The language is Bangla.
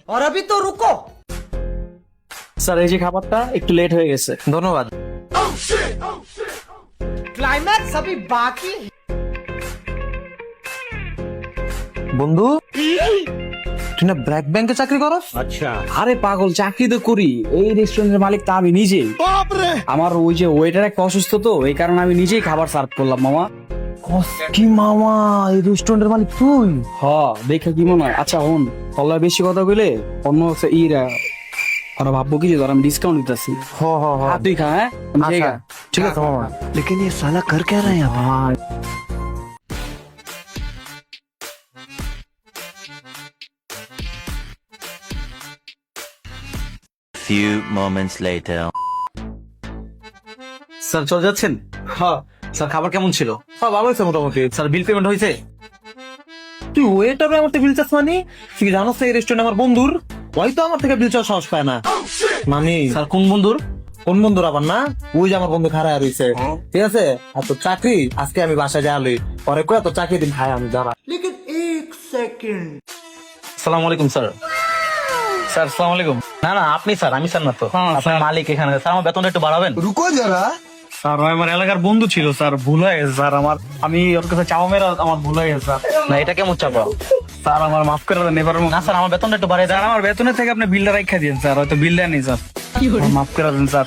और अभी तो रुको। স্যার এই যে খাবারটা একটু লেট হয়ে গেছে। ধন্যবাদ। क्लाइमैक्स अभी बाकी है। বন্ধু তুই না ব্র্যাক ব্যাংকে চাকরি করস? আরে পাগল, চাকরি তো করি, এই রেস্টুরেন্টের মালিক তা আমি নিজেই। আমার ওই যে ওয়েটার একটা অসুস্থ, তো এই কারণে আমি নিজেই খাবার সার্ভ করলাম মামা। কি মামা, এই রেস্টুরেন্টের মালিক তুই? হ, দেখে কি মনে হয়? আচ্ছা হন, তল্লা বেশি কথা কইলে অন্য হচ্ছে ওরা ভাববো কি যে ধর আমি ডিসকাউন্ট দিতেছি। হ হ হ, তুই খা, হ্যাঁ আমি খেয়ে আচ্ছা, গা। ঠিক আছে মামা। लेकिन ये साला कर क्या रहा है यहाँ पे? Few moments later. স্যার চলে যাচ্ছেন? হ্যাঁ স্যার খাবার কেমন ছিল? হ্যাঁ, ভালো হয়েছে মোটামুটি। স্যার বিল পেমেন্ট হয়েছে? তুই ওয়েটারে আমার থেকে বিল চাস মানে? তুই কি জানোস এই রেস্টুরেন্ট আমার বন্ধুর? ওই তো আমার থেকে বিল চাওয়ার সাহস পায় না। মানে স্যার কোন বন্ধুর? কোন বন্ধুর আবার না? ওই যে আমার বন্ধু খারাপ রয়েছে, ঠিক আছে? আর তোর চাকরি আজকে আমি বাসায় যা লই, পরে কয়ে তোর চাকরি দিন ভাই আমি দাঁড়া। लेकिन एक सेकंड। আসসালামু আলাইকুম স্যার। স্যার আসসালামু আলাইকুম। না না, আপনি স্যার, আমি স্যার না তো। হ্যাঁ, আপনার স্যার। মালিক এখানে। স্যার আমার বেতনটা একটু বাড়াবেন। স্যার ওই আমার এলাকার বন্ধু ছিল স্যার, ভুল হয়ে গেছে স্যার আমার। আমি ওর কাছে চাওয়া মেরা আমার ভুল হয়ে গেছে স্যার। না, এটা কেমন চাপা? স্যার আমার মাফ করে দেন এবার। না স্যার, আমার বেতনটা একটু বাড়িয়ে দেন। স্যার আমার বেতনের থেকে আপনি বিলটা রাখা দিন স্যার, হয়তো বিলটা নেই স্যার, মাফ করে দেন স্যার।